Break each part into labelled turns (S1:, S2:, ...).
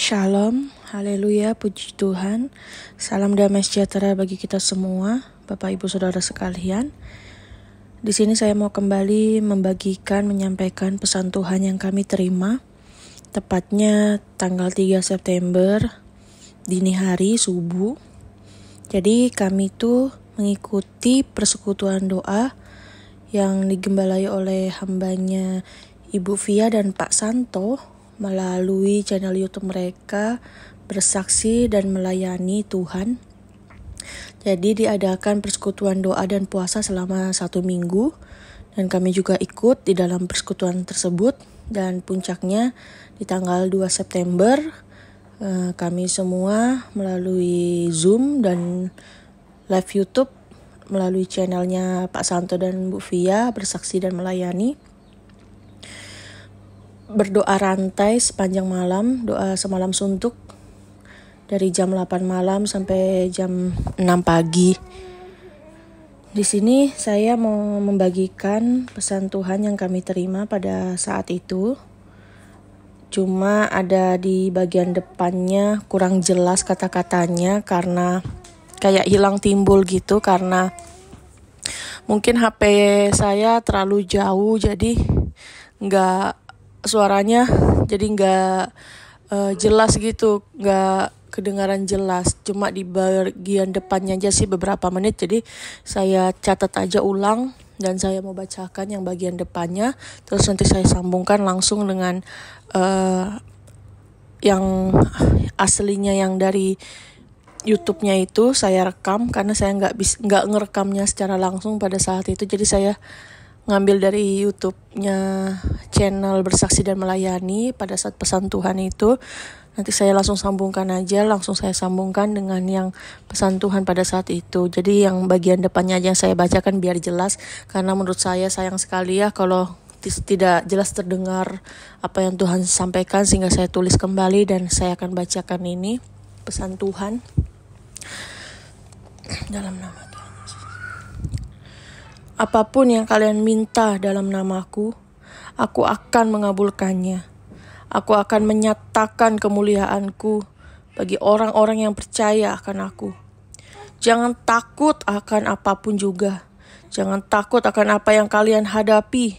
S1: Shalom, haleluya, puji Tuhan. Salam damai sejahtera bagi kita semua, Bapak Ibu Saudara sekalian. Di sini saya mau kembali menyampaikan pesan Tuhan yang kami terima. Tepatnya tanggal 3 September, dini hari, subuh. Jadi kami itu mengikuti persekutuan doa yang digembalai oleh hambanya Ibu Via dan Pak Santo melalui channel YouTube mereka, bersaksi dan melayani Tuhan. Jadi diadakan persekutuan doa dan puasa selama 1 minggu, dan kami juga ikut di dalam persekutuan tersebut. Dan puncaknya di tanggal 2 September kami semua melalui Zoom dan live YouTube melalui channelnya Pak Santo dan Bu Via, bersaksi dan melayani, berdoa rantai sepanjang malam, doa semalam suntuk dari jam 8 malam sampai jam 6 pagi. Di sini saya mau membagikan pesan Tuhan yang kami terima pada saat itu. Cuma ada di bagian depannya kurang jelas kata-katanya karena kayak hilang timbul gitu, karena mungkin HP saya terlalu jauh, jadi suaranya jadi nggak jelas gitu, nggak kedengaran jelas. Cuma di bagian depannya aja sih beberapa menit, jadi saya catat aja ulang dan saya mau bacakan yang bagian depannya, terus nanti saya sambungkan langsung dengan yang aslinya yang dari YouTube-nya itu saya rekam, karena saya nggak ngerekamnya secara langsung pada saat itu. Jadi saya ngambil dari YouTube-nya channel bersaksi dan melayani pada saat pesan Tuhan itu. Nanti saya langsung sambungkan dengan yang pesan Tuhan pada saat itu. Jadi yang bagian depannya aja yang saya bacakan biar jelas, karena menurut saya sayang sekali ya kalau tidak jelas terdengar apa yang Tuhan sampaikan, sehingga saya tulis kembali dan saya akan bacakan ini pesan Tuhan dalam nama Tuhan Yesus. Apapun yang kalian minta dalam namaku, aku akan mengabulkannya. Aku akan menyatakan kemuliaanku bagi orang-orang yang percaya akan aku. Jangan takut akan apapun juga. Jangan takut akan apa yang kalian hadapi.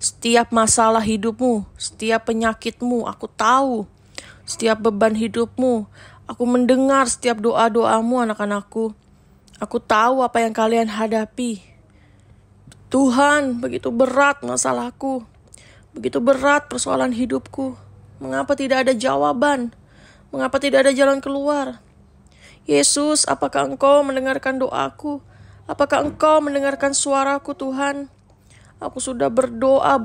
S1: Setiap masalah hidupmu, setiap penyakitmu, aku tahu. Setiap beban hidupmu, aku mendengar setiap doa-doamu anak-anakku. Aku tahu apa yang kalian hadapi. Tuhan, begitu berat masalahku. Begitu berat persoalan hidupku. Mengapa tidak ada jawaban? Mengapa tidak ada jalan keluar? Yesus, apakah Engkau mendengarkan doaku? Apakah Engkau mendengarkan suaraku, Tuhan? Aku sudah berdoa,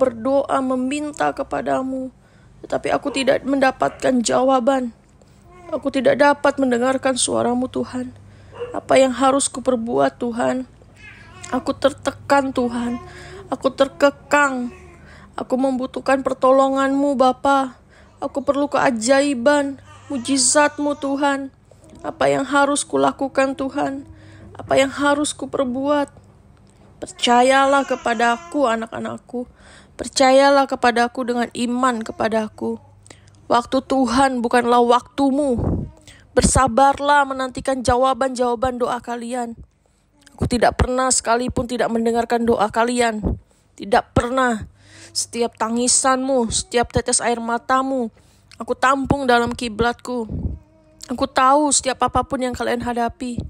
S1: meminta kepadamu, tetapi aku tidak mendapatkan jawaban. Aku tidak dapat mendengarkan suaramu, Tuhan. Apa yang harus kuperbuat, Tuhan? Aku tertekan, Tuhan. Aku terkekang. Aku membutuhkan pertolongan-Mu, Bapa. Aku perlu keajaiban, mujizat-Mu, Tuhan. Apa yang harus kulakukan, Tuhan? Apa yang harus kuperbuat? Percayalah kepadaku, anak-anakku. Percayalah kepadaku dengan iman kepadaku. Waktu Tuhan bukanlah waktumu. Bersabarlah menantikan jawaban-jawaban doa kalian. Aku tidak pernah sekalipun tidak mendengarkan doa kalian. Tidak pernah. Setiap tangisanmu, setiap tetes air matamu, aku tampung dalam kiblatku. Aku tahu setiap apapun yang kalian hadapi.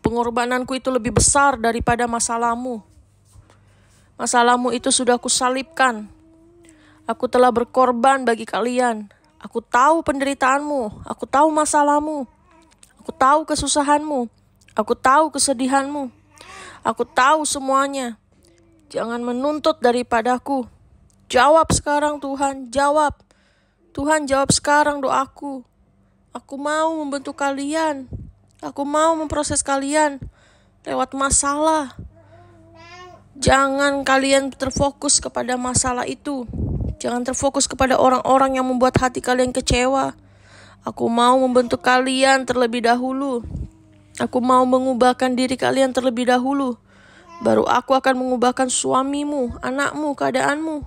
S1: Pengorbananku itu lebih besar daripada masalahmu. Masalahmu itu sudah kusalibkan. Aku telah berkorban bagi kalian. Aku tahu penderitaanmu. Aku tahu masalahmu. Aku tahu kesusahanmu. Aku tahu kesedihanmu. Aku tahu semuanya. Jangan menuntut daripadaku. Jawab sekarang, Tuhan. Jawab. Tuhan, jawab sekarang doaku. Aku mau membentuk kalian. Aku mau memproses kalian lewat masalah. Jangan kalian terfokus kepada masalah itu. Jangan terfokus kepada orang-orang yang membuat hati kalian kecewa. Aku mau membentuk kalian terlebih dahulu. Aku mau mengubahkan diri kalian terlebih dahulu. Baru aku akan mengubahkan suamimu, anakmu, keadaanmu.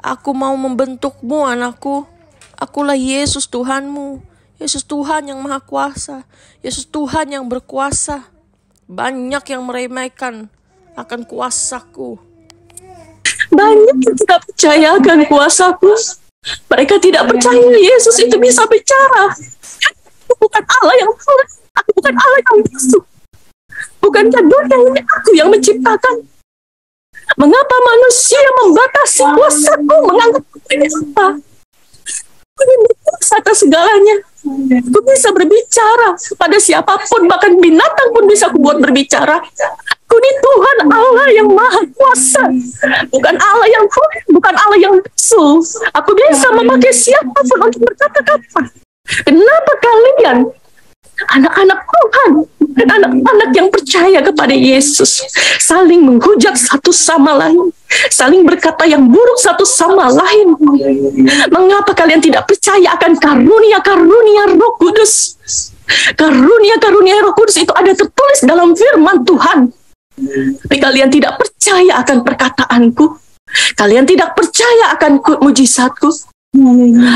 S1: Aku mau membentukmu, anakku. Akulah Yesus Tuhanmu Yesus Tuhan yang Maha Kuasa. Yesus Tuhan yang berkuasa. Banyak yang meremehkan akan kuasaku.
S2: Banyak yang tidak percaya akan kuasaku. Mereka tidak percaya Yesus itu bisa bicara. Aku bukan Allah yang tulus. Aku bukan Allah yang bisu. Bukankah dunia ini aku yang menciptakan? Mengapa manusia membatasi kuasaku? Menganggap aku ini apa? Aku ini berkuasa atas segalanya. Aku bisa berbicara pada siapapun, bahkan binatang pun bisa aku buat berbicara. Aku ini Tuhan Allah yang Maha Kuasa, bukan Allah yang tulus, bukan Allah yang bisu. Aku bisa memakai siapapun untuk berkata-kata. Kenapa kalian, anak-anak Tuhan dan anak-anak yang percaya kepada Yesus, saling menghujat satu sama lain, saling berkata yang buruk satu sama lain? Mengapa kalian tidak percaya akan karunia-karunia Roh Kudus? Karunia-karunia Roh Kudus itu ada tertulis dalam firman Tuhan. Tapi kalian tidak percaya akan perkataanku. Kalian tidak percaya akan mujizatku.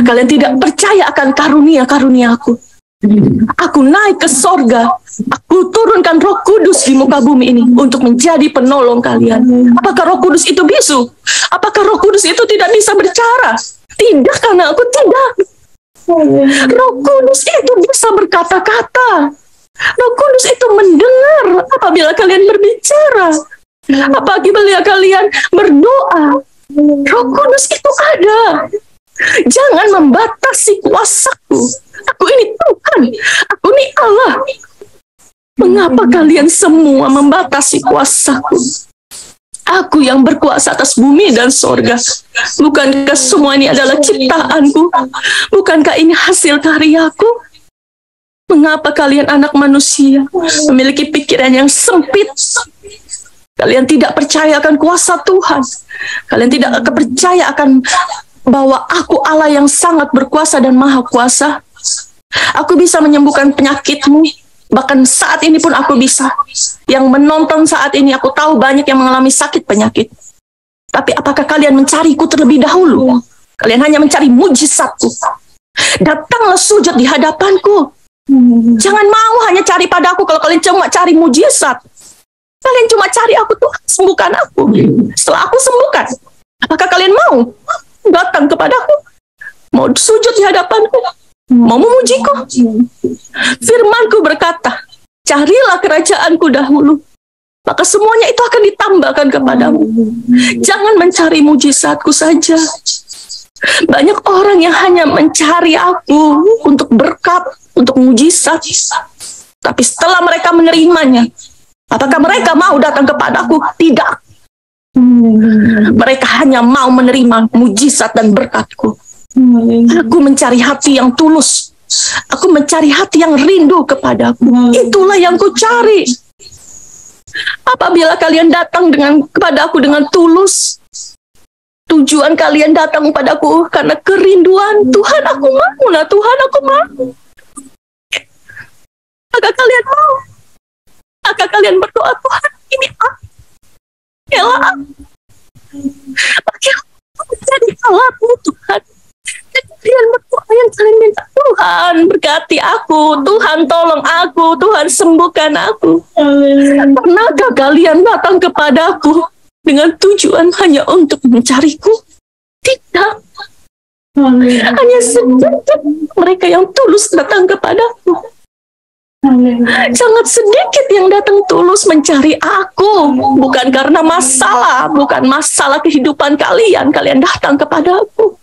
S2: Kalian tidak percaya akan karunia-karuniaku. Aku naik ke sorga. Aku turunkan Roh Kudus di muka bumi ini untuk menjadi penolong kalian. Apakah Roh Kudus itu bisu? Apakah Roh Kudus itu tidak bisa berbicara? Tidak, karena aku tidak. Roh Kudus itu bisa berkata-kata. Roh Kudus itu mendengar apabila kalian berbicara, apabila kalian berdoa. Roh Kudus itu ada. Jangan membatasi kuasaku. Aku ini Tuhan, aku ini Allah. Mengapa kalian semua membatasi kuasaku? Aku yang berkuasa atas bumi dan sorga. Bukankah semua ini adalah ciptaanku? Bukankah ini hasil karyaku? Mengapa kalian anak manusia memiliki pikiran yang sempit? Kalian tidak percaya akan kuasa Tuhan. Kalian tidak percaya akan bahwa aku Allah yang sangat berkuasa dan maha kuasa. Aku bisa menyembuhkan penyakitmu. Bahkan saat ini pun aku bisa. Yang menonton saat ini, aku tahu banyak yang mengalami sakit penyakit. Tapi apakah kalian mencariku terlebih dahulu? Kalian hanya mencari mujizatku. Datanglah sujud di hadapanku. Jangan mau hanya cari padaku kalau kalian cuma cari mujizat. Kalian cuma cari aku, Tuhan sembuhkan aku. Setelah aku sembuhkan, apakah kalian mau datang kepadaku? Mau sujud di hadapanku? Mau memujiku? Firmanku berkata, carilah kerajaanku dahulu, maka semuanya itu akan ditambahkan kepadamu. Jangan mencari mujizatku saja. Banyak orang yang hanya mencari aku untuk berkat, untuk mujizat. Tapi setelah mereka menerimanya, apakah mereka mau datang kepadaku? Tidak. Mereka hanya mau menerima mujizat dan berkatku. Aku mencari hati yang tulus. Aku mencari hati yang rindu kepadaku. Itulah yang ku cari. Apabila kalian datang kepadaku dengan tulus, tujuan kalian datang padaku karena kerinduan. Tuhan, aku mau. Nah, Tuhan, aku mau. Apakah kalian mau? Apakah kalian berdoa, Tuhan, ini aku. Elah aku. Pakai aku menjadi alatmu, Tuhan. Dan kalian berdoa yang kalian minta, Tuhan, berkati aku. Tuhan, tolong aku. Tuhan, sembuhkan aku. Pernahkah kalian datang kepadaku dengan tujuan hanya untuk mencariku? Tidak. Hanya sedikit mereka yang tulus datang kepadaku. Sangat sedikit yang datang tulus mencari aku. Bukan karena masalah, bukan masalah kehidupan kalian datang kepadaku.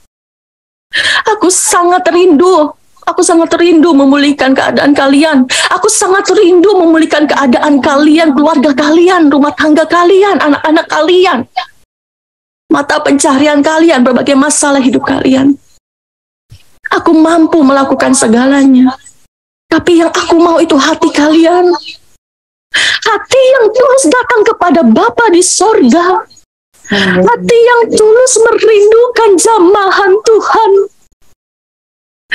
S2: Aku sangat rindu. Aku sangat rindu memulihkan keadaan kalian. Aku sangat rindu memulihkan keadaan kalian, keluarga kalian, rumah tangga kalian, anak-anak kalian, mata pencaharian kalian, berbagai masalah hidup kalian. Aku mampu melakukan segalanya. Tapi yang aku mau itu hati kalian. Hati yang tulus datang kepada Bapa di sorga. Hati yang tulus merindukan jamahan Tuhan.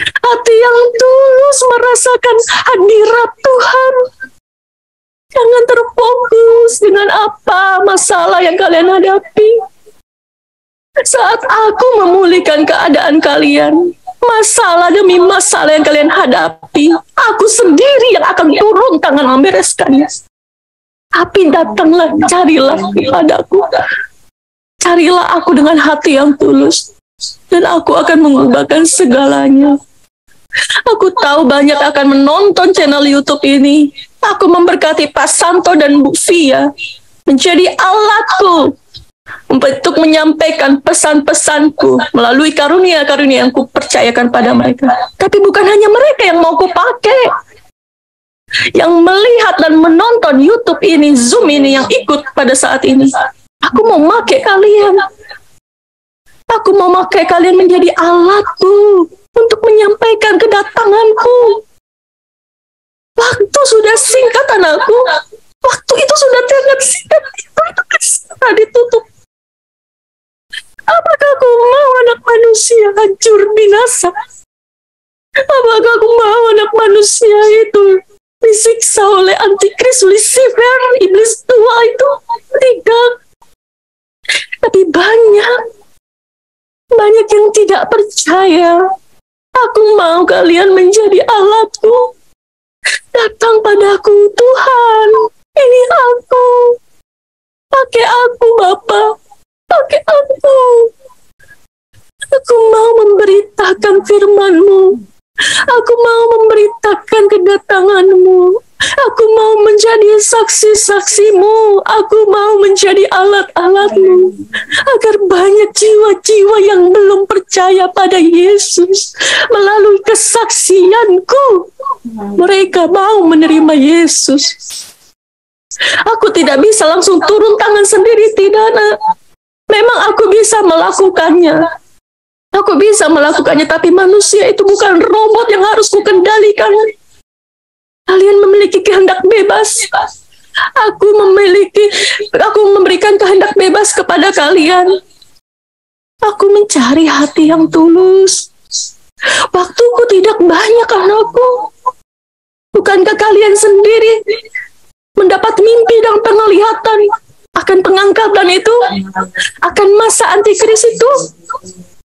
S2: Hati yang tulus merasakan hadirat Tuhan. Jangan terfokus dengan apa masalah yang kalian hadapi. Saat aku memulihkan keadaan kalian, Masalah demi masalah yang kalian hadapi, aku sendiri yang akan turun tangan membereskannya. Tapi datanglah, carilah kepadaku. Carilah aku dengan hati yang tulus, dan aku akan mengubahkan segalanya. Aku tahu banyak akan menonton channel YouTube ini. Aku memberkati Pak Santo dan Bu Fia menjadi alatku untuk menyampaikan pesan-pesanku melalui karunia-karunia yang kupercayakan pada mereka. Tapi bukan hanya mereka yang mau kupakai, yang melihat dan menonton YouTube ini, Zoom ini, yang ikut pada saat ini. Aku mau pakai kalian. Aku mau pakai kalian menjadi alatku untuk menyampaikan kedatanganku. Waktu sudah singkat, anakku. Waktu itu sudah sangat singkat. Itu sudah ditutup. Apakah aku mau anak manusia hancur binasa? Apakah aku mau anak manusia itu disiksa oleh antikris, Lucifer, iblis tua itu? Tidak. Tapi banyak yang tidak percaya. Aku mau kalian menjadi alatku. Datang padaku, Tuhan. Ini aku. Pakai aku, Bapa. Pakai aku. Aku mau memberitakan firman-Mu. Aku mau memberitakan kedatangan-Mu. Aku mau menjadi saksi-saksi-Mu. Aku mau menjadi alat-alat-Mu. Agar banyak jiwa-jiwa yang belum percaya pada Yesus, melalui kesaksianku, mereka mau menerima Yesus. Aku tidak bisa langsung turun tangan sendiri, tidak, nak. Memang aku bisa melakukannya. Aku bisa melakukannya, tapi manusia itu bukan robot yang harus kukendalikan. Kalian memiliki kehendak bebas. Aku memberikan kehendak bebas kepada kalian. Aku mencari hati yang tulus. Waktuku tidak banyak, anakku. Bukankah kalian sendiri mendapat mimpi dan penglihatan akan pengangkatan itu, akan masa antikris itu?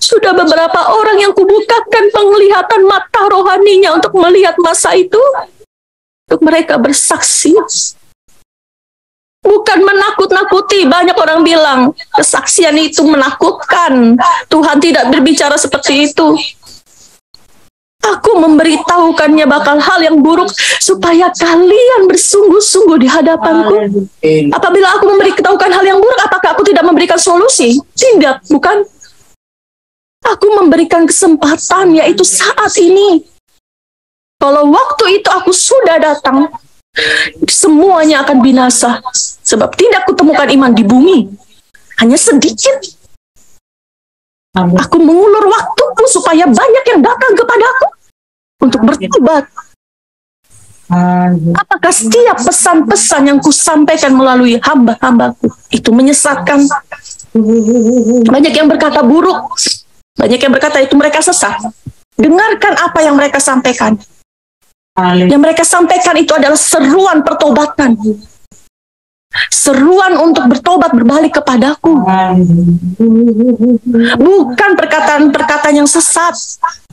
S2: Sudah beberapa orang yang kubukakan penglihatan mata rohaninya untuk melihat masa itu, untuk mereka bersaksi. Bukan menakut-nakuti. Banyak orang bilang kesaksian itu menakutkan. Tuhan tidak berbicara seperti itu. Aku memberitahukannya bakal hal yang buruk supaya kalian bersungguh-sungguh di hadapanku. Apabila aku memberitahukan hal yang buruk, apakah aku tidak memberikan solusi? Tidak, bukan. Aku memberikan kesempatan, yaitu saat ini. Kalau waktu itu aku sudah datang, semuanya akan binasa. Sebab tidak kutemukan iman di bumi. Hanya sedikit. Aku mengulur waktuku supaya banyak yang datang kepadaku untuk bertobat. Apakah setiap pesan-pesan yang kusampaikan melalui hamba-hambaku itu menyesatkan? Banyak yang berkata buruk. Banyak yang berkata itu mereka sesat. Dengarkan apa yang mereka sampaikan. Yang mereka sampaikan itu adalah seruan pertobatan. Seruan untuk bertobat, berbalik kepadaku. Bukan perkataan-perkataan yang sesat.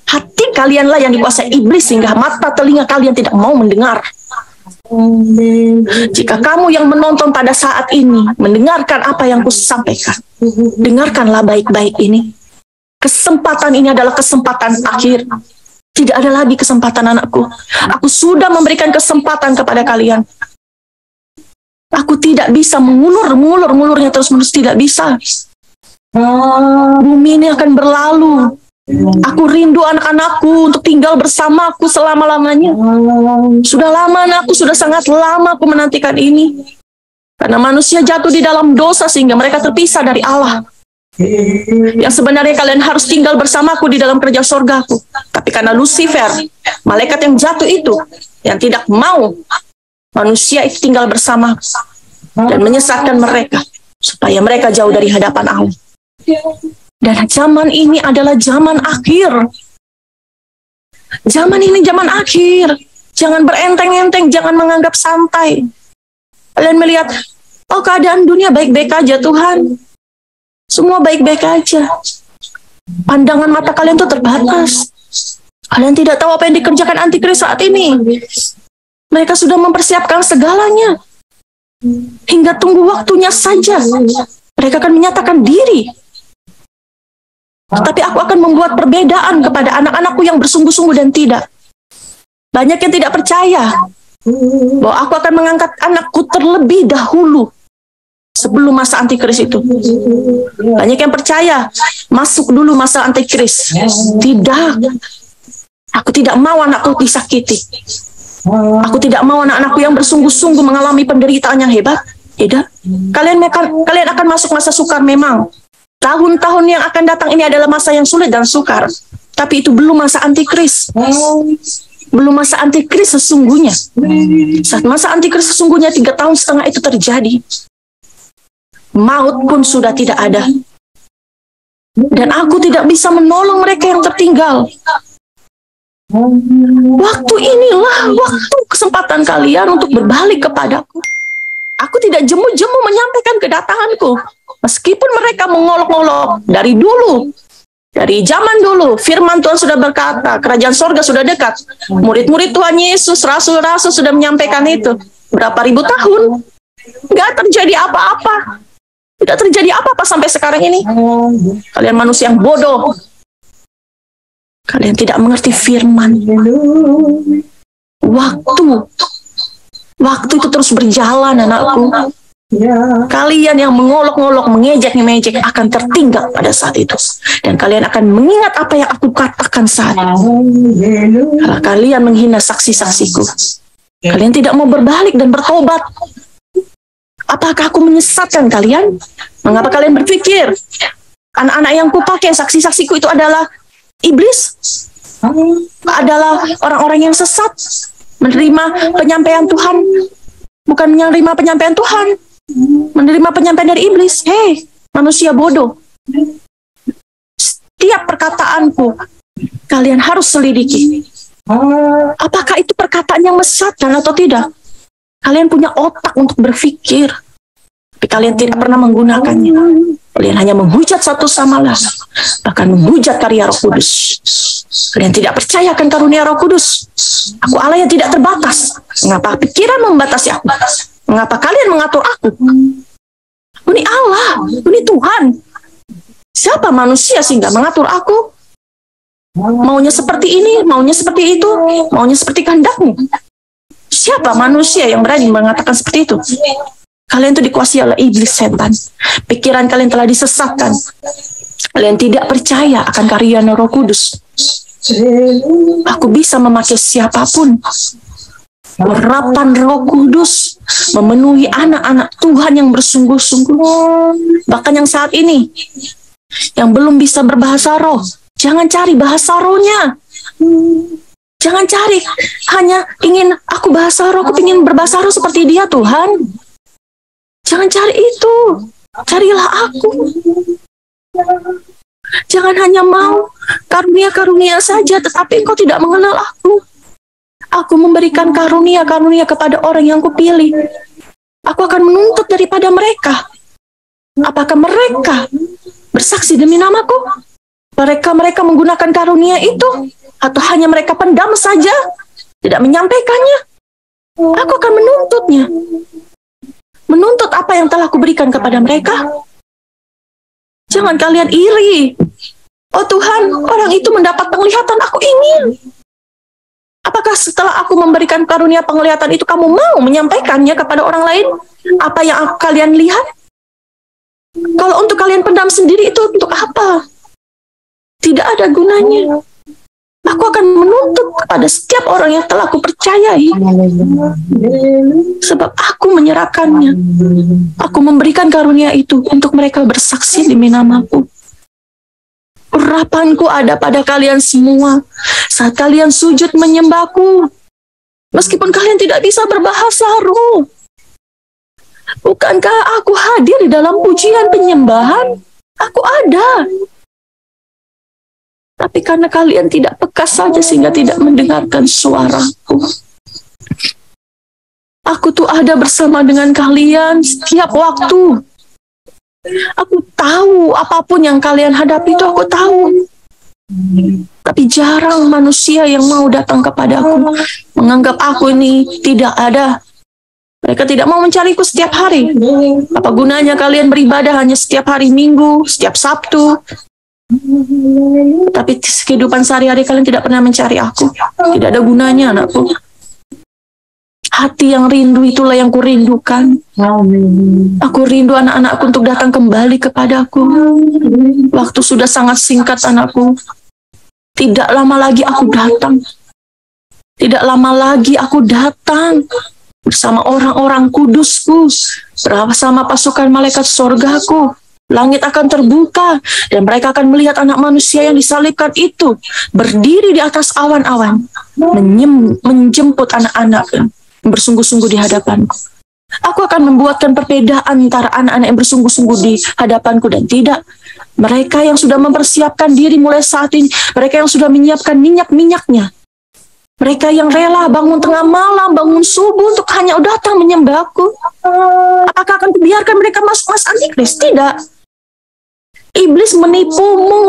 S2: Hati kalianlah yang dikuasai iblis sehingga mata telinga kalian tidak mau mendengar. Jika kamu yang menonton pada saat ini mendengarkan apa yang kusampaikan, dengarkanlah baik-baik ini. Kesempatan ini adalah kesempatan akhir. Tidak ada lagi kesempatan, anakku. Aku sudah memberikan kesempatan kepada kalian. Aku tidak bisa mengulurnya terus-menerus, tidak bisa. Bumi ini akan berlalu. Aku rindu anak-anakku untuk tinggal bersamaku selama-lamanya. Sudah lama, anakku, sudah sangat lama aku menantikan ini. Karena manusia jatuh di dalam dosa sehingga mereka terpisah dari Allah. Yang sebenarnya kalian harus tinggal bersamaku di dalam kerja surgaku. Tapi karena Lucifer, malaikat yang jatuh itu, yang tidak mau manusia itu tinggal bersama dan menyesatkan mereka supaya mereka jauh dari hadapan Allah. Dan zaman ini adalah zaman akhir. Zaman ini zaman akhir. Jangan berenteng-enteng, jangan menganggap santai. Kalian melihat, oh keadaan dunia baik-baik aja, Tuhan. Semua baik-baik aja. Pandangan mata kalian tuh terbatas. Kalian tidak tahu apa yang dikerjakan antikris saat ini. Mereka sudah mempersiapkan segalanya. Hingga tunggu waktunya saja. Mereka akan menyatakan diri. Tapi aku akan membuat perbedaan kepada anak-anakku yang bersungguh-sungguh dan tidak. Banyak yang tidak percaya bahwa aku akan mengangkat anakku terlebih dahulu sebelum masa antikris itu. Banyak yang percaya masuk dulu masa antikris. Tidak. Aku tidak mau anakku disakiti. Aku tidak mau anak-anakku yang bersungguh-sungguh mengalami penderitaan yang hebat. Tidak. Kalian akan masuk masa sukar memang. Tahun-tahun yang akan datang ini adalah masa yang sulit dan sukar. Tapi itu belum masa antikris. Belum masa antikris sesungguhnya. Saat masa antikris sesungguhnya 3,5 tahun itu terjadi, maut pun sudah tidak ada. Dan aku tidak bisa menolong mereka yang tertinggal. Waktu inilah waktu kesempatan kalian untuk berbalik kepadaku. Aku tidak jemu-jemu menyampaikan kedatanganku. Meskipun mereka mengolok-olok dari dulu, dari zaman dulu, firman Tuhan sudah berkata, kerajaan sorga sudah dekat. Murid-murid Tuhan Yesus, rasul-rasul sudah menyampaikan itu. Berapa ribu tahun, nggak terjadi apa-apa. Tidak terjadi apa-apa sampai sekarang ini. Kalian manusia yang bodoh. Kalian tidak mengerti firman. Waktu itu terus berjalan, anakku. Kalian yang mengolok-olok, mengejek-ngejek akan tertinggal pada saat itu. Dan kalian akan mengingat apa yang aku katakan saat itu. Kalau kalian menghina saksi-saksiku, kalian tidak mau berbalik dan bertobat. Apakah aku menyesatkan kalian? Mengapa kalian berpikir anak-anak yang kupakai, saksi-saksiku itu adalah iblis? Adalah orang-orang yang sesat, menerima penyampaian Tuhan, bukan menerima penyampaian Tuhan, menerima penyampaian dari iblis. Hei, manusia bodoh. Setiap perkataanku, kalian harus selidiki. Apakah itu perkataan yang mesatkan atau tidak? Kalian punya otak untuk berpikir, tapi kalian tidak pernah menggunakannya. Kalian hanya menghujat satu sama lain, bahkan menghujat karya Roh Kudus. Kalian tidak percaya akan karunia Roh Kudus. Aku Allah yang tidak terbatas. Mengapa pikiran membatasi aku? Mengapa kalian mengatur aku? Aku ini Allah, aku ini Tuhan. Siapa manusia sehingga mengatur aku? Maunya seperti ini, maunya seperti itu, maunya seperti kehendakmu. Siapa manusia yang berani mengatakan seperti itu? Kalian itu dikuasai oleh iblis setan. Pikiran kalian telah disesatkan. Kalian tidak percaya akan karya Roh Kudus. Aku bisa memakai siapapun. Urapan Roh Kudus memenuhi anak-anak Tuhan yang bersungguh-sungguh. Bahkan yang saat ini, yang belum bisa berbahasa roh, jangan cari bahasa rohnya. Jangan cari hanya ingin aku bahasa roh, aku ingin berbahasa roh seperti dia, Tuhan. Jangan cari itu. Carilah aku. Jangan hanya mau karunia-karunia saja, tetapi engkau tidak mengenal aku. Aku memberikan karunia-karunia kepada orang yang kupilih. Aku akan menuntut daripada mereka. Apakah mereka bersaksi demi namaku? Mereka menggunakan karunia itu? Atau hanya mereka pendam saja, tidak menyampaikannya? Aku akan menuntutnya. Menuntut apa yang telah kuberikan kepada mereka. Jangan kalian iri. Oh Tuhan, orang itu mendapat penglihatan, aku ingin. Apakah setelah aku memberikan karunia penglihatan itu, kamu mau menyampaikannya kepada orang lain? Apa yang kalian lihat? Kalau untuk kalian pendam sendiri, itu untuk apa? Tidak ada gunanya. Aku akan menuntut kepada setiap orang yang telah kupercayai. Sebab aku menyerahkannya. Aku memberikan karunia itu untuk mereka bersaksi demi namaku. Urapanku ada pada kalian semua saat kalian sujud menyembahku. Meskipun kalian tidak bisa berbahasa roh. Bukankah aku hadir di dalam pujian penyembahan? Aku ada. Tapi karena kalian tidak peka saja sehingga tidak mendengarkan suaraku. Aku tuh ada bersama dengan kalian setiap waktu. Aku tahu apapun yang kalian hadapi itu aku tahu. Tapi jarang manusia yang mau datang kepadaku, menganggap aku ini tidak ada. Mereka tidak mau mencariku setiap hari. Apa gunanya kalian beribadah hanya setiap hari Minggu, setiap Sabtu? Tapi kehidupan sehari-hari kalian tidak pernah mencari aku. Tidak ada gunanya, anakku. Hati yang rindu itulah yang kurindukan. Aku rindu anak-anakku untuk datang kembali kepadaku. Waktu sudah sangat singkat, anakku. Tidak lama lagi aku datang. Tidak lama lagi aku datang bersama orang-orang kudusku, bersama pasukan malaikat sorgaku. Langit akan terbuka dan mereka akan melihat anak manusia yang disalibkan itu berdiri di atas awan-awan, menjemput anak-anak yang bersungguh-sungguh di hadapanku. Aku akan membuatkan perbedaan antara anak-anak yang bersungguh-sungguh di hadapanku dan tidak. Mereka yang sudah mempersiapkan diri mulai saat ini, mereka yang sudah menyiapkan minyak-minyaknya, mereka yang rela bangun tengah malam, bangun subuh untuk hanya datang menyembahku. Apakah akan kubiarkan mereka masuk mas antikris? Tidak. Iblis menipumu.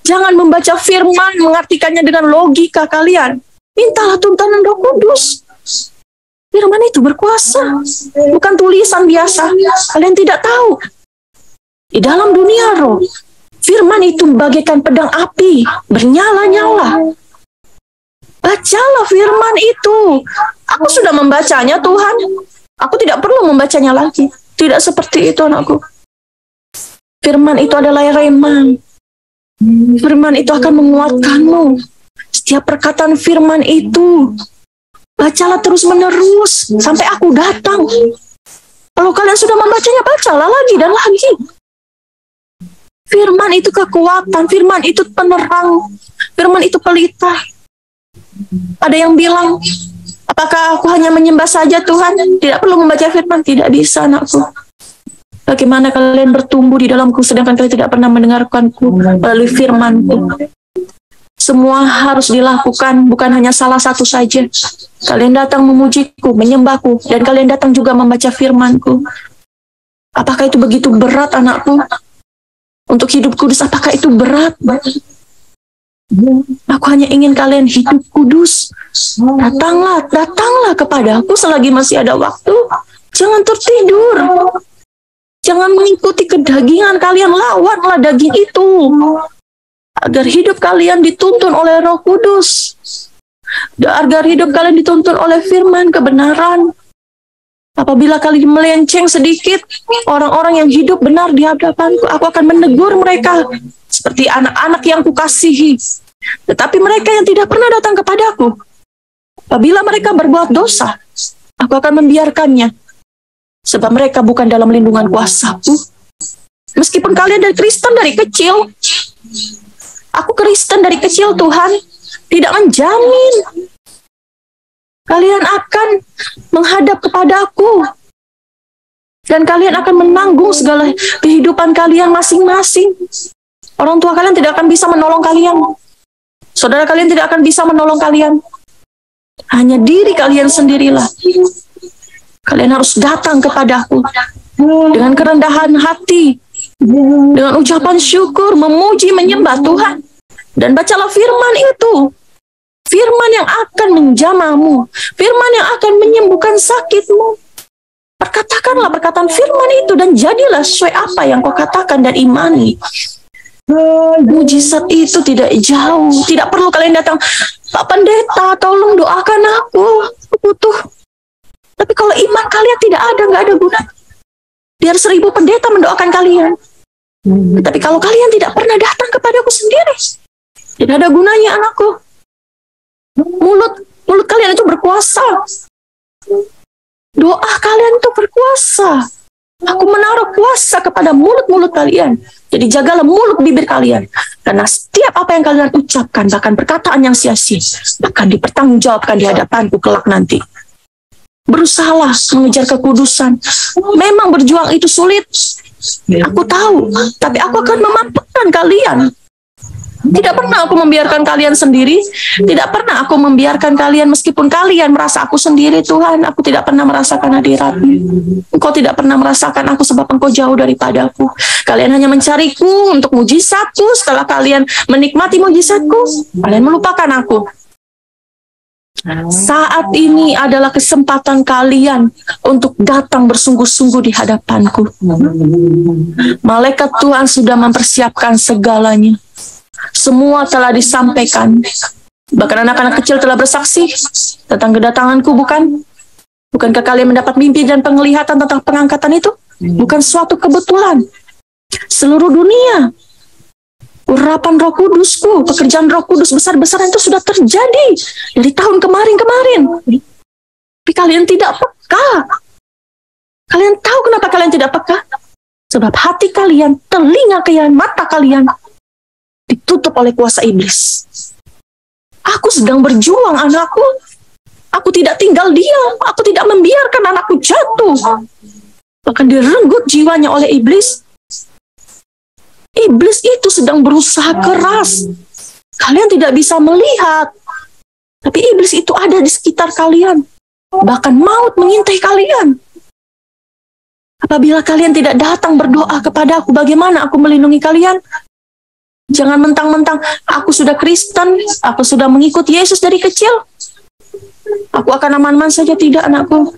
S2: Jangan membaca firman, mengartikannya dengan logika kalian. Mintalah tuntunan Roh Kudus. Firman itu berkuasa, bukan tulisan biasa. Kalian tidak tahu. Di dalam dunia roh, firman itu bagaikan pedang api, bernyala-nyala. Bacalah firman itu. Aku sudah membacanya, Tuhan. Aku tidak perlu membacanya lagi. Tidak seperti itu, anakku. Firman itu adalah rema. Firman itu akan menguatkanmu. Setiap perkataan firman itu, bacalah terus-menerus sampai aku datang. Kalau kalian sudah membacanya, bacalah lagi dan lagi. Firman itu kekuatan, firman itu penerang, firman itu pelita. Ada yang bilang, apakah aku hanya menyembah saja Tuhan? Tidak perlu membaca firman. Tidak bisa, anakku. Bagaimana kalian bertumbuh di dalamku sedangkan kalian tidak pernah mendengarkanku melalui firmanku? Semua harus dilakukan, bukan hanya salah satu saja. Kalian datang memujiku, menyembahku, dan kalian datang juga membaca firmanku. Apakah itu begitu berat, anakku? Untuk hidup kudus, apakah itu berat? Aku hanya ingin kalian hidup kudus. Datanglah kepadaku selagi masih ada waktu. Jangan tertidur. Jangan mengikuti kedagingan kalian. Lawanlah daging itu. Agar hidup kalian dituntun oleh Roh Kudus. Agar hidup kalian dituntun oleh firman kebenaran. Apabila kalian melenceng sedikit, orang-orang yang hidup benar di hadapanku, aku akan menegur mereka seperti anak-anak yang kukasihi. Tetapi mereka yang tidak pernah datang kepadaku, apabila mereka berbuat dosa, aku akan membiarkannya. Sebab mereka bukan dalam lindungan kuasaku. Meskipun kalian dari Kristen dari kecil, aku Kristen dari kecil, Tuhan tidak menjamin kalian akan menghadap kepadaku. Dan kalian akan menanggung segala kehidupan kalian masing-masing. Orang tua kalian tidak akan bisa menolong kalian. Saudara kalian tidak akan bisa menolong kalian. Hanya diri kalian sendirilah. Kalian harus datang kepadaku dengan kerendahan hati, dengan ucapan syukur, memuji, menyembah Tuhan. Dan bacalah firman itu. Firman yang akan menjamahmu, firman yang akan menyembuhkan sakitmu. Perkatakanlah perkataan firman itu dan jadilah sesuai apa yang kau katakan dan imani. Mujizat itu tidak jauh. Tidak perlu kalian datang, Pak Pendeta tolong doakan aku butuh. Tapi kalau iman kalian tidak ada, nggak ada guna. Biar 1000 pendeta mendoakan kalian. Tapi kalau kalian tidak pernah datang kepadaku sendiri, tidak ada gunanya, anakku. Mulut kalian itu berkuasa. Doa kalian itu berkuasa. Aku menaruh kuasa kepada mulut-mulut kalian. Jadi jagalah mulut bibir kalian. Karena setiap apa yang kalian ucapkan, bahkan perkataan yang sia-sia, akan dipertanggungjawabkan di hadapanku kelak nanti. Berusahalah mengejar kekudusan. Memang berjuang itu sulit. Aku tahu. Tapi aku akan memampukan kalian. Tidak pernah aku membiarkan kalian sendiri. Tidak pernah aku membiarkan kalian meskipun kalian merasa aku sendiri, Tuhan. Aku tidak pernah merasakan hadirat-Mu. Engkau tidak pernah merasakan aku sebab Engkau jauh daripadaku. Kalian hanya mencariku untuk mujizatku. Setelah kalian menikmati mujizatku, kalian melupakan aku. Saat ini adalah kesempatan kalian untuk datang bersungguh-sungguh di hadapanku. Malaikat Tuhan sudah mempersiapkan segalanya. Semua telah disampaikan. Bahkan anak-anak kecil telah bersaksi tentang kedatanganku, bukan? Bukankah kalian mendapat mimpi dan penglihatan tentang pengangkatan itu? Bukan suatu kebetulan. Seluruh dunia, urapan Roh Kudusku, pekerjaan Roh Kudus besar-besaran itu sudah terjadi dari tahun kemarin-kemarin. Tapi kalian tidak peka. Kalian tahu kenapa kalian tidak peka? Sebab hati kalian, telinga kalian, mata kalian ditutup oleh kuasa iblis. Aku sedang berjuang, anakku. Aku tidak tinggal diam. Aku tidak membiarkan anakku jatuh. Bahkan direnggut jiwanya oleh iblis. Iblis itu sedang berusaha keras. Kalian tidak bisa melihat. Tapi iblis itu ada di sekitar kalian. Bahkan maut mengintai kalian. Apabila kalian tidak datang berdoa kepada aku, bagaimana aku melindungi kalian? Jangan mentang-mentang aku sudah Kristen, aku sudah mengikuti Yesus dari kecil. Aku akan aman-aman saja. Tidak, anakku.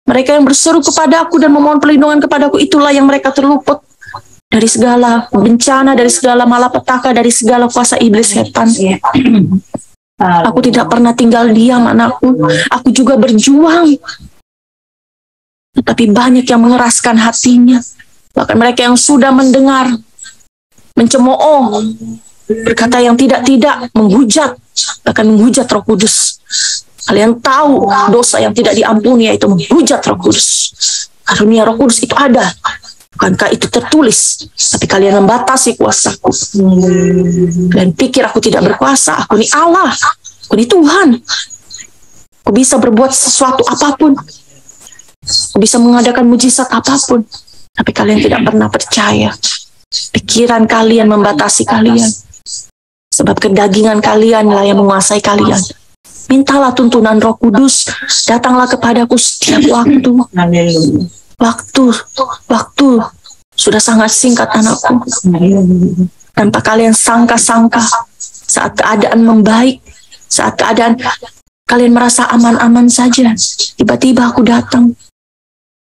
S2: Mereka yang berseru kepada aku dan memohon perlindungan kepada aku, itulah yang mereka terluput dari segala bencana, dari segala malapetaka, dari segala kuasa iblis setan. Aku tidak pernah tinggal diam, anakku. Aku juga berjuang. Tetapi banyak yang mengeraskan hatinya. Bahkan mereka yang sudah mendengar, mencemooh, berkata yang tidak-tidak, menghujat, bahkan menghujat Roh Kudus. Kalian tahu dosa yang tidak diampuni, yaitu menghujat Roh Kudus. Karunia Roh Kudus itu ada. Bukankah itu tertulis? Tapi kalian membatasi kuasaku. Kalian pikir aku tidak berkuasa. Aku ini Allah. Aku ini Tuhan. Aku bisa berbuat sesuatu apapun. Aku bisa mengadakan mujizat apapun. Tapi kalian tidak pernah percaya. Pikiran kalian membatasi kalian. Sebab kedagingan kalian lah yang menguasai kalian. Mintalah tuntunan Roh Kudus. Datanglah kepadaku setiap waktu. Waktu sudah sangat singkat, anakku. Tanpa kalian sangka-sangka, saat keadaan membaik, saat keadaan kalian merasa aman-aman saja, tiba-tiba aku datang.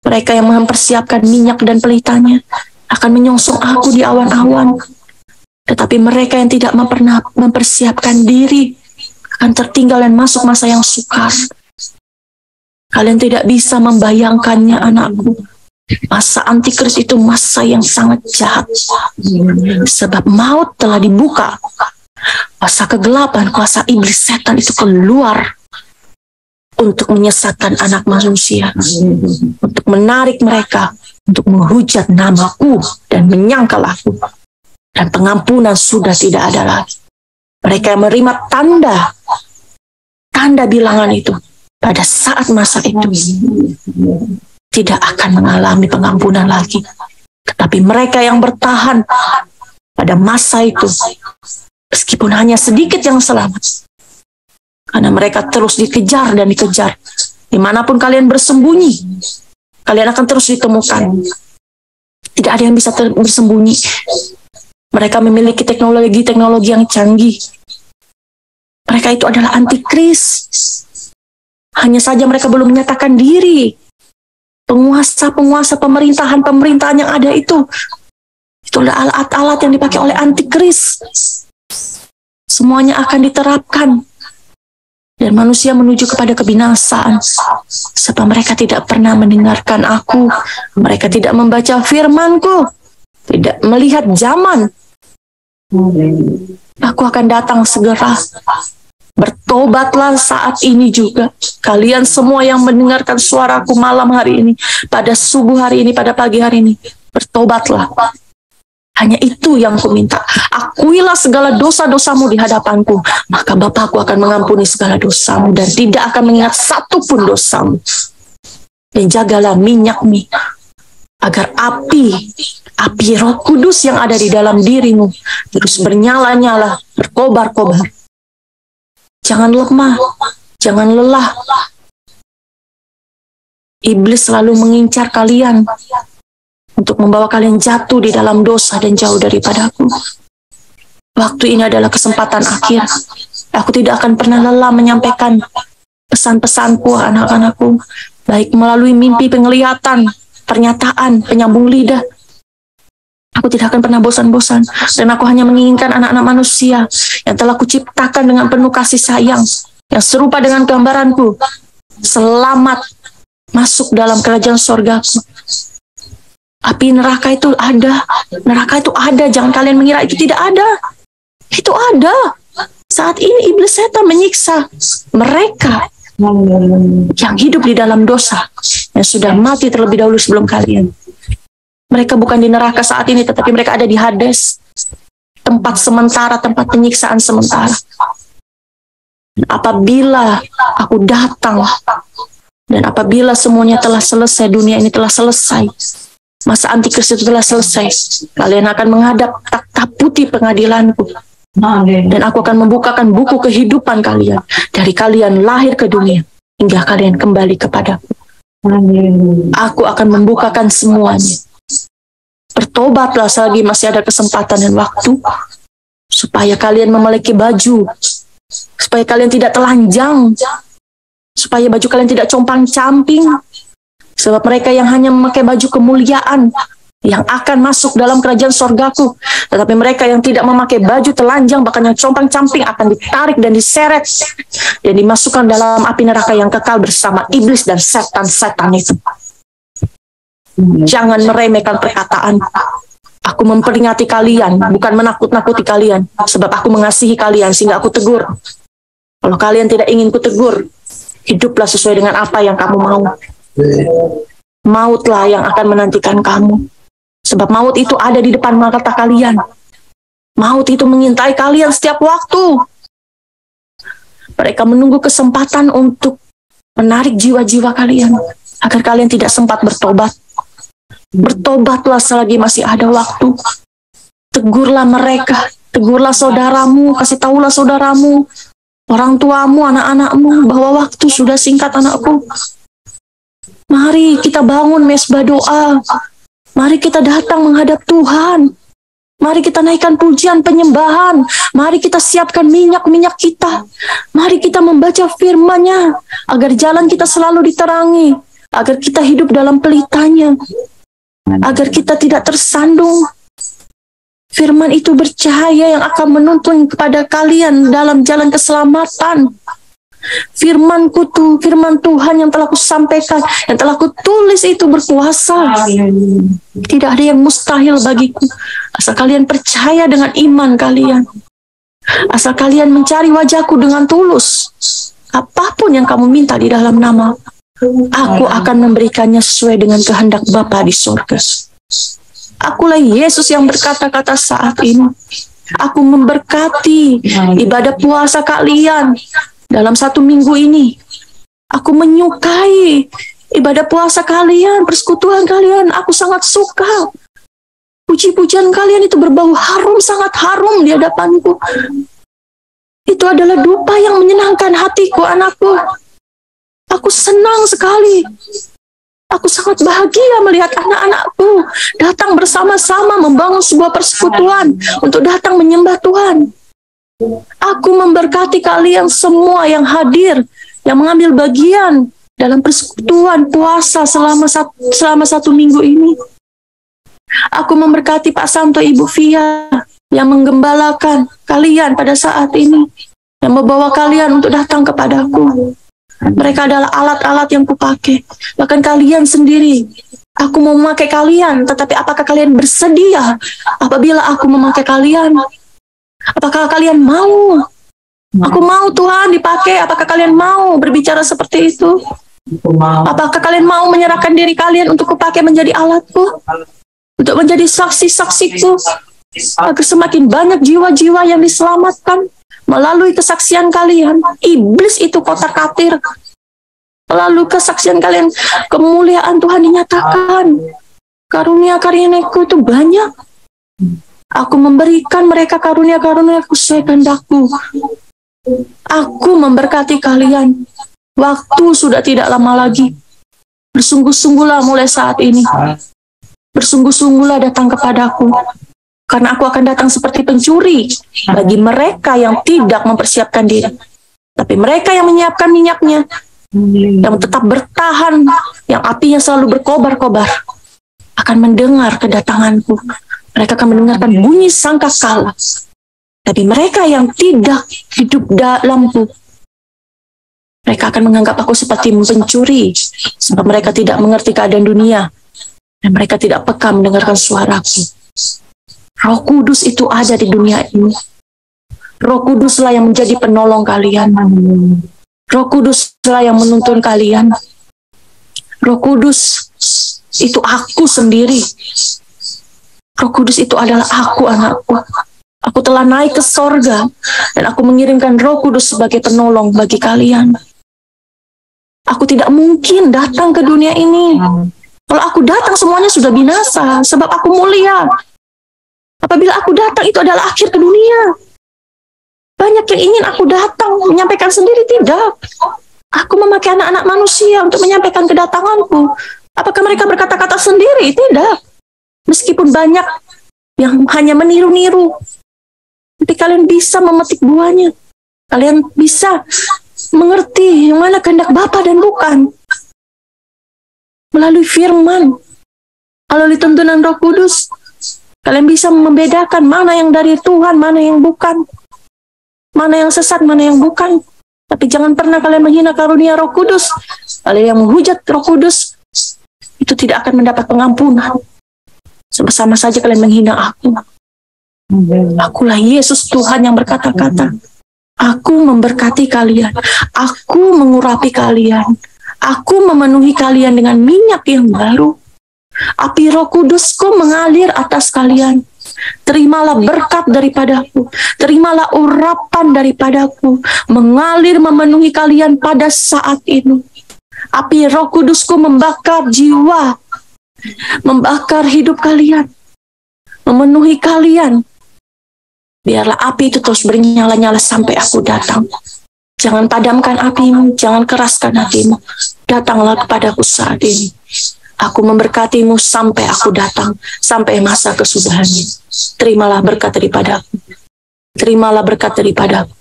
S2: Mereka yang mempersiapkan minyak dan pelitanya akan menyongsong aku di awan-awan. Tetapi mereka yang tidak pernah mempersiapkan diri akan tertinggal dan masuk masa yang sukar. Kalian tidak bisa membayangkannya, anakku. Masa antikris itu masa yang sangat jahat. Sebab maut telah dibuka. Kuasa kegelapan, kuasa iblis setan itu keluar untuk menyesatkan anak manusia. Untuk menarik mereka, untuk menghujat namaku dan menyangkal aku. Dan pengampunan sudah tidak ada lagi. Mereka yang menerima tanda bilangan itu, pada saat masa itu tidak akan mengalami pengampunan lagi. Tetapi mereka yang bertahan pada masa itu, meskipun hanya sedikit yang selamat, karena mereka terus dikejar dan dikejar. Dimanapun kalian bersembunyi, kalian akan terus ditemukan. Tidak ada yang bisa bersembunyi. Mereka memiliki teknologi yang canggih. Mereka itu adalah antikris. Hanya saja mereka belum menyatakan diri. Penguasa pemerintahan yang ada itu adalah alat-alat yang dipakai oleh antikris. Semuanya akan diterapkan. Dan manusia menuju kepada kebinasaan. Sebab mereka tidak pernah mendengarkan aku. Mereka tidak membaca firmanku. Tidak melihat zaman. Aku akan datang segera. Bertobatlah saat ini juga. Kalian semua yang mendengarkan suaraku malam hari ini, pada subuh hari ini, pada pagi hari ini, bertobatlah. Hanya itu yang ku minta. Akuilah segala dosa-dosamu di hadapanku, maka Bapakku akan mengampuni segala dosamu dan tidak akan mengingat satu pun dosamu. Dan jagalah minyakmu agar api Roh Kudus yang ada di dalam dirimu terus bernyala-nyala, berkobar-kobar. Jangan lemah, jangan lelah. Iblis selalu mengincar kalian untuk membawa kalian jatuh di dalam dosa dan jauh daripadaku. Waktu ini adalah kesempatan akhir. Aku tidak akan pernah lelah menyampaikan pesan-pesanku, anak-anakku, baik melalui mimpi, penglihatan, pernyataan, penyambung lidah. Aku tidak akan pernah bosan-bosan, dan aku hanya menginginkan anak-anak manusia yang telah kuciptakan dengan penuh kasih sayang, yang serupa dengan gambaranku, selamat masuk dalam kerajaan sorgaku. Api neraka itu ada. Neraka itu ada. Jangan kalian mengira itu tidak ada. Itu ada. Saat ini iblis setan menyiksa mereka yang hidup di dalam dosa, yang sudah mati terlebih dahulu sebelum kalian. Mereka bukan di neraka saat ini, tetapi mereka ada di Hades, tempat sementara, tempat penyiksaan sementara. Apabila aku datang, dan apabila semuanya telah selesai, dunia ini telah selesai, masa antikris itu telah selesai, kalian akan menghadap takhta putih pengadilanku. Dan aku akan membukakan buku kehidupan kalian, dari kalian lahir ke dunia hingga kalian kembali kepadaku. Aku akan membukakan semuanya. Bertobatlah selagi masih ada kesempatan dan waktu, supaya kalian memiliki baju, supaya kalian tidak telanjang, supaya baju kalian tidak compang-camping. Sebab mereka yang hanya memakai baju kemuliaan yang akan masuk dalam kerajaan sorgaku, tetapi mereka yang tidak memakai baju telanjang, bahkan yang compang-camping, akan ditarik dan diseret dan dimasukkan dalam api neraka yang kekal bersama iblis dan setan-setan itu. Jangan meremehkan perkataan. Aku memperingati kalian, bukan menakut-nakuti kalian, sebab aku mengasihi kalian sehingga aku tegur. Kalau kalian tidak ingin kutegur, hiduplah sesuai dengan apa yang kamu mau. Mautlah yang akan menantikan kamu. Sebab maut itu ada di depan mata kalian. Maut itu mengintai kalian setiap waktu. Mereka menunggu kesempatan untuk menarik jiwa-jiwa kalian, agar kalian tidak sempat bertobat. Bertobatlah selagi masih ada waktu. Tegurlah mereka, tegurlah saudaramu, kasih tahulah saudaramu, orang tuamu, anak-anakmu, bahwa waktu sudah singkat, anakku. Mari kita bangun mesbah doa. Mari kita datang menghadap Tuhan. Mari kita naikkan pujian penyembahan. Mari kita siapkan minyak-minyak kita. Mari kita membaca firman-Nya, agar jalan kita selalu diterangi, agar kita hidup dalam pelitanya, agar kita tidak tersandung. Firman itu bercahaya yang akan menuntun kepada kalian dalam jalan keselamatan. Firman-Ku tuh, firman Tuhan yang telah kusampaikan, yang telah kutulis itu berkuasa. Tidak ada yang mustahil bagiku, asal kalian percaya dengan iman kalian, asal kalian mencari wajahku dengan tulus. Apapun yang kamu minta di dalam nama, aku akan memberikannya sesuai dengan kehendak Bapa di surga. Akulah Yesus yang berkata-kata saat ini. Aku memberkati ibadah puasa kalian dalam 1 minggu ini. Aku menyukai ibadah puasa kalian, persekutuan kalian. Aku sangat suka. Puji-pujian kalian itu berbau harum, sangat harum di hadapanku. Itu adalah dupa yang menyenangkan hatiku, anakku. Aku senang sekali. Aku sangat bahagia melihat anak-anakku datang bersama-sama membangun sebuah persekutuan untuk datang menyembah Tuhan. Aku memberkati kalian semua yang hadir, yang mengambil bagian dalam persekutuan puasa selama 1 minggu ini. Aku memberkati Pak Santo, Ibu Via yang menggembalakan kalian pada saat ini, yang membawa kalian untuk datang kepadaku. Mereka adalah alat-alat yang kupakai. Bahkan kalian sendiri, aku mau memakai kalian, tetapi apakah kalian bersedia apabila aku memakai kalian? Apakah kalian mau? Aku mau Tuhan dipakai. Apakah kalian mau berbicara seperti itu? Apakah kalian mau menyerahkan diri kalian untuk kupakai menjadi alatku? Untuk menjadi saksi-saksiku? Agar semakin banyak jiwa-jiwa yang diselamatkan melalui kesaksian kalian. Iblis itu kotak-katir. Melalui kesaksian kalian, kemuliaan Tuhan dinyatakan. Karunia-karuniaku itu banyak. Aku memberikan mereka karunia-karuniaku sesuai kehendakku. Aku memberkati kalian. Waktu sudah tidak lama lagi. Bersungguh-sungguhlah mulai saat ini. Bersungguh-sungguhlah datang kepadaku. Karena aku akan datang seperti pencuri bagi mereka yang tidak mempersiapkan diri. Tapi mereka yang menyiapkan minyaknya, yang tetap bertahan, yang apinya selalu berkobar-kobar, akan mendengar kedatanganku. Mereka akan mendengarkan bunyi sangkakala. Tapi mereka yang tidak hidup dalamku, mereka akan menganggap aku seperti pencuri, sebab mereka tidak mengerti keadaan dunia, dan mereka tidak peka mendengarkan suaraku. Roh Kudus itu ada di dunia ini. Roh Kuduslah yang menjadi penolong kalian. Roh Kuduslah yang menuntun kalian. Roh Kudus itu aku sendiri. Roh Kudus itu adalah aku, anakku. Aku telah naik ke sorga, dan aku mengirimkan Roh Kudus sebagai penolong bagi kalian. Aku tidak mungkin datang ke dunia ini. Kalau aku datang, semuanya sudah binasa, sebab aku mulia. Apabila aku datang, itu adalah akhir ke dunia. Banyak yang ingin aku datang, menyampaikan sendiri, tidak. Aku memakai anak-anak manusia untuk menyampaikan kedatanganku. Apakah mereka berkata-kata sendiri? Tidak. Meskipun banyak yang hanya meniru-niru, tapi kalian bisa memetik buahnya. Kalian bisa mengerti yang mana kehendak Bapa dan bukan. Melalui firman, melalui tuntunan Roh Kudus, kalian bisa membedakan mana yang dari Tuhan, mana yang bukan. Mana yang sesat, mana yang bukan. Tapi jangan pernah kalian menghina karunia Roh Kudus. Kalian yang menghujat Roh Kudus, itu tidak akan mendapat pengampunan. Sama saja kalian menghina aku. Akulah Yesus Tuhan yang berkata-kata. Aku memberkati kalian. Aku mengurapi kalian. Aku memenuhi kalian dengan minyak yang baru. Api Roh Kudusku mengalir atas kalian. Terimalah berkat daripadaku. Terimalah urapan daripadaku. Mengalir memenuhi kalian pada saat ini. Api Roh Kudusku membakar jiwa. Membakar hidup kalian. Memenuhi kalian. Biarlah api itu terus bernyala-nyala sampai aku datang. Jangan padamkan apimu, jangan keraskan hatimu. Datanglah kepadaku saat ini. Aku memberkatimu sampai aku datang, sampai masa kesudahannya. Terimalah berkat daripadaku. Terimalah berkat daripadaku.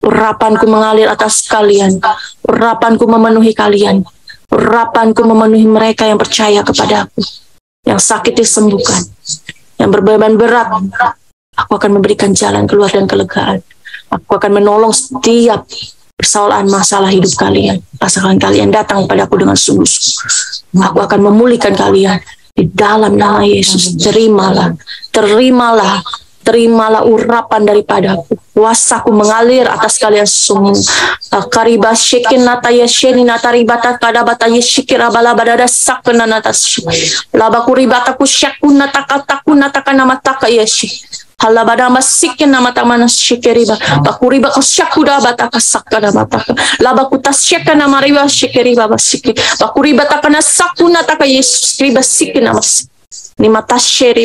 S2: Urapanku mengalir atas kalian. Urapanku memenuhi kalian. Urapanku memenuhi mereka yang percaya kepadaku. Yang sakit disembuhkan. Yang berbeban berat, aku akan memberikan jalan keluar dan kelegaan. Aku akan menolong setiap persoalan masalah hidup kalian. Asalkan kalian datang padaku dengan sungguh-sungguh. Aku akan memulihkan kalian di dalam nama Yesus. Terimalah, terimalah, terimalah urapan daripadaku. Kuasaku mengalir atas kalian semua. Kariba shekin nataya sheni nataribata kadabata yeshikira balabadada sakna natas. Labaku ribataku syakun natakataku natakana mataka yeshi. Halabada masikin nama tamana shikeriba. Bakuriba kusyakuda bataka sakana mataka. Labaku tasyaka nama riba shikeriba basiki. Bakuriba takana sakuna taka Yesus riba sikin nama. Ni matasheri